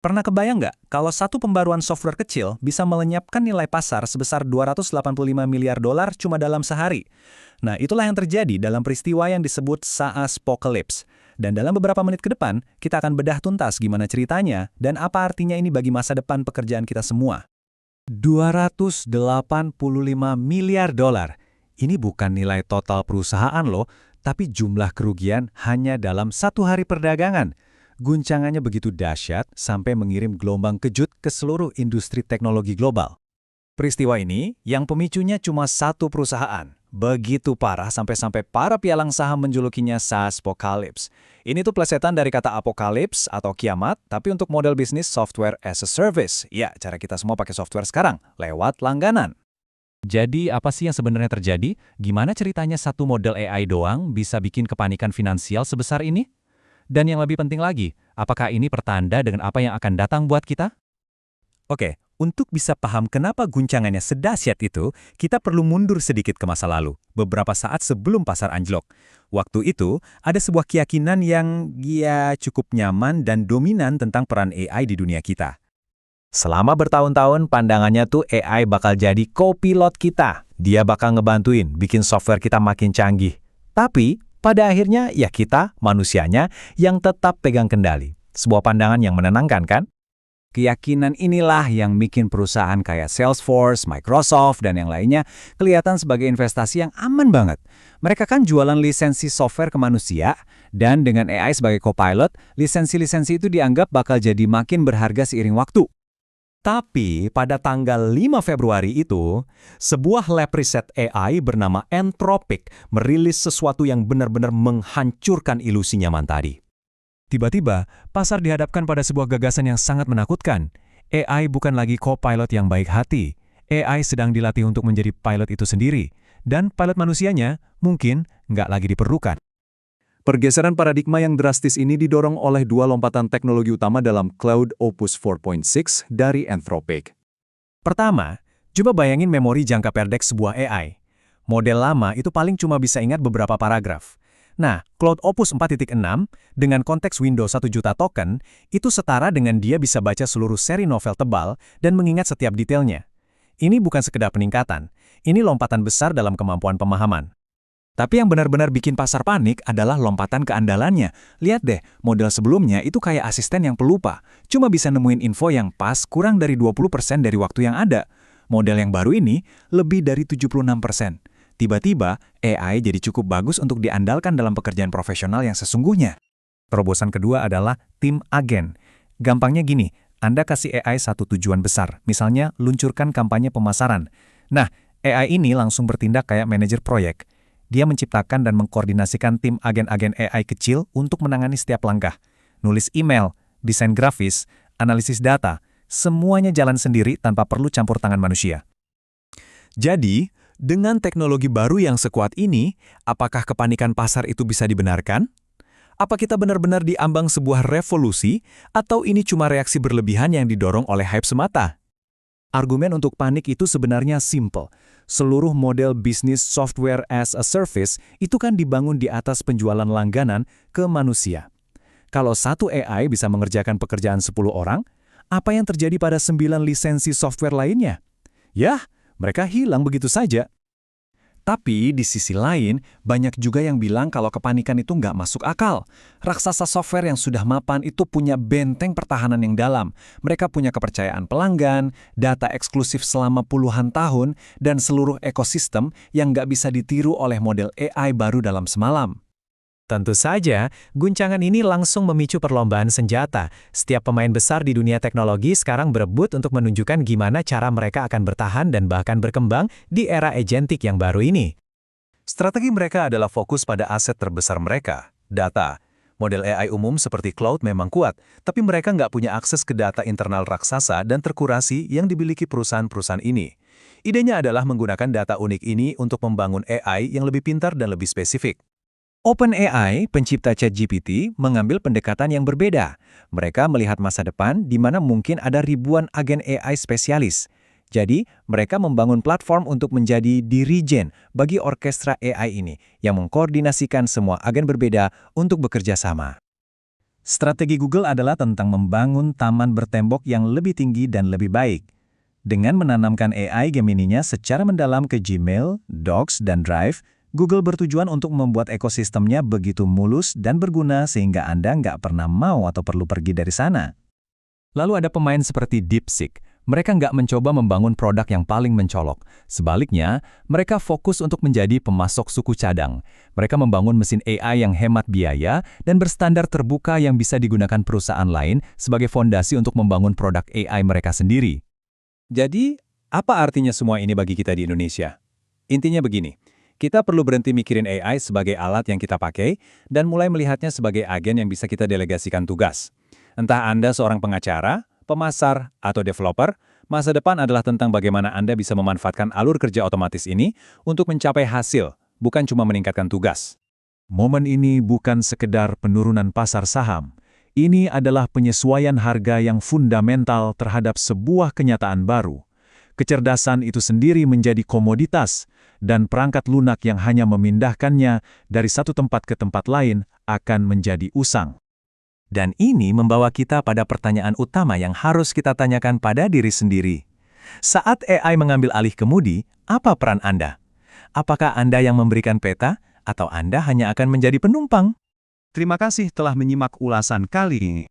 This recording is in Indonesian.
Pernah kebayang nggak kalau satu pembaruan software kecil bisa melenyapkan nilai pasar sebesar 285 miliar dolar cuma dalam sehari? Nah, itulah yang terjadi dalam peristiwa yang disebut SaaSpocalypse. Dan dalam beberapa menit ke depan, kita akan bedah tuntas gimana ceritanya dan apa artinya ini bagi masa depan pekerjaan kita semua. 285 miliar dolar. Ini bukan nilai total perusahaan loh, tapi jumlah kerugian hanya dalam satu hari perdagangan. Guncangannya begitu dahsyat sampai mengirim gelombang kejut ke seluruh industri teknologi global. Peristiwa ini yang pemicunya cuma satu perusahaan. Begitu parah sampai-sampai para pialang saham menjulukinya SaaSpocalypse. Ini tuh plesetan dari kata apokalips atau kiamat, tapi untuk model bisnis software as a service. Ya, cara kita semua pakai software sekarang, lewat langganan. Jadi apa sih yang sebenarnya terjadi? Gimana ceritanya satu model AI doang bisa bikin kepanikan finansial sebesar ini? Dan yang lebih penting lagi, apakah ini pertanda dengan apa yang akan datang buat kita? Oke, untuk bisa paham kenapa guncangannya sedahsyat itu, kita perlu mundur sedikit ke masa lalu, beberapa saat sebelum pasar anjlok. Waktu itu, ada sebuah keyakinan yang cukup nyaman dan dominan tentang peran AI di dunia kita. Selama bertahun-tahun, pandangannya tuh AI bakal jadi co-pilot kita. Dia bakal ngebantuin, bikin software kita makin canggih. Tapi, pada akhirnya, ya kita, manusianya, yang tetap pegang kendali. Sebuah pandangan yang menenangkan, kan? Keyakinan inilah yang bikin perusahaan kayak Salesforce, Microsoft, dan yang lainnya kelihatan sebagai investasi yang aman banget. Mereka kan jualan lisensi software ke manusia, dan dengan AI sebagai co-pilot, lisensi-lisensi itu dianggap bakal jadi makin berharga seiring waktu. Tapi pada tanggal 5 Februari itu, sebuah lab riset AI bernama Anthropic merilis sesuatu yang benar-benar menghancurkan ilusi nyaman tadi. Tiba-tiba, pasar dihadapkan pada sebuah gagasan yang sangat menakutkan. AI bukan lagi co-pilot yang baik hati. AI sedang dilatih untuk menjadi pilot itu sendiri. Dan pilot manusianya mungkin nggak lagi diperlukan. Pergeseran paradigma yang drastis ini didorong oleh dua lompatan teknologi utama dalam Cloud Opus 4.6 dari Anthropic. Pertama, coba bayangin memori jangka pendek sebuah AI. Model lama itu paling cuma bisa ingat beberapa paragraf. Nah, Cloud Opus 4.6 dengan konteks Windows 1 juta token itu setara dengan dia bisa baca seluruh seri novel tebal dan mengingat setiap detailnya. Ini bukan sekedar peningkatan, ini lompatan besar dalam kemampuan pemahaman. Tapi yang benar-benar bikin pasar panik adalah lompatan keandalannya. Lihat deh, model sebelumnya itu kayak asisten yang pelupa. Cuma bisa nemuin info yang pas kurang dari 20% dari waktu yang ada. Model yang baru ini lebih dari 76%. Tiba-tiba, AI jadi cukup bagus untuk diandalkan dalam pekerjaan profesional yang sesungguhnya. Terobosan kedua adalah tim agen. Gampangnya gini, Anda kasih AI satu tujuan besar, misalnya luncurkan kampanye pemasaran. Nah, AI ini langsung bertindak kayak manajer proyek. Dia menciptakan dan mengkoordinasikan tim agen-agen AI kecil untuk menangani setiap langkah. Nulis email, desain grafis, analisis data, semuanya jalan sendiri tanpa perlu campur tangan manusia. Jadi, dengan teknologi baru yang sekuat ini, apakah kepanikan pasar itu bisa dibenarkan? Apa kita benar-benar diambang sebuah revolusi, atau ini cuma reaksi berlebihan yang didorong oleh hype semata? Argumen untuk panik itu sebenarnya simple. Seluruh model bisnis software as a service itu kan dibangun di atas penjualan langganan ke manusia. Kalau satu AI bisa mengerjakan pekerjaan 10 orang, apa yang terjadi pada 9 lisensi software lainnya? Yah, mereka hilang begitu saja. Tapi di sisi lain, banyak juga yang bilang kalau kepanikan itu nggak masuk akal. Raksasa software yang sudah mapan itu punya benteng pertahanan yang dalam. Mereka punya kepercayaan pelanggan, data eksklusif selama puluhan tahun, dan seluruh ekosistem yang nggak bisa ditiru oleh model AI baru dalam semalam. Tentu saja, guncangan ini langsung memicu perlombaan senjata. Setiap pemain besar di dunia teknologi sekarang berebut untuk menunjukkan gimana cara mereka akan bertahan dan bahkan berkembang di era agentik yang baru ini. Strategi mereka adalah fokus pada aset terbesar mereka, data. Model AI umum seperti Cloud memang kuat, tapi mereka nggak punya akses ke data internal raksasa dan terkurasi yang dimiliki perusahaan-perusahaan ini. Idenya adalah menggunakan data unik ini untuk membangun AI yang lebih pintar dan lebih spesifik. OpenAI, pencipta ChatGPT, mengambil pendekatan yang berbeda. Mereka melihat masa depan di mana mungkin ada ribuan agen AI spesialis. Jadi, mereka membangun platform untuk menjadi dirijen bagi orkestra AI ini yang mengkoordinasikan semua agen berbeda untuk bekerja sama. Strategi Google adalah tentang membangun taman bertembok yang lebih tinggi dan lebih baik. Dengan menanamkan AI Gemini-nya secara mendalam ke Gmail, Docs, dan Drive, Google bertujuan untuk membuat ekosistemnya begitu mulus dan berguna sehingga Anda nggak pernah mau atau perlu pergi dari sana. Lalu ada pemain seperti DeepSeek. Mereka nggak mencoba membangun produk yang paling mencolok. Sebaliknya, mereka fokus untuk menjadi pemasok suku cadang. Mereka membangun mesin AI yang hemat biaya dan berstandar terbuka yang bisa digunakan perusahaan lain sebagai fondasi untuk membangun produk AI mereka sendiri. Jadi, apa artinya semua ini bagi kita di Indonesia? Intinya begini, kita perlu berhenti mikirin AI sebagai alat yang kita pakai dan mulai melihatnya sebagai agen yang bisa kita delegasikan tugas. Entah Anda seorang pengacara, pemasar, atau developer, masa depan adalah tentang bagaimana Anda bisa memanfaatkan alur kerja otomatis ini untuk mencapai hasil, bukan cuma meningkatkan tugas. Momen ini bukan sekedar penurunan pasar saham. Ini adalah penyesuaian harga yang fundamental terhadap sebuah kenyataan baru. Kecerdasan itu sendiri menjadi komoditas, dan perangkat lunak yang hanya memindahkannya dari satu tempat ke tempat lain akan menjadi usang. Dan ini membawa kita pada pertanyaan utama yang harus kita tanyakan pada diri sendiri. Saat AI mengambil alih kemudi, apa peran Anda? Apakah Anda yang memberikan peta, atau Anda hanya akan menjadi penumpang? Terima kasih telah menyimak ulasan kali ini.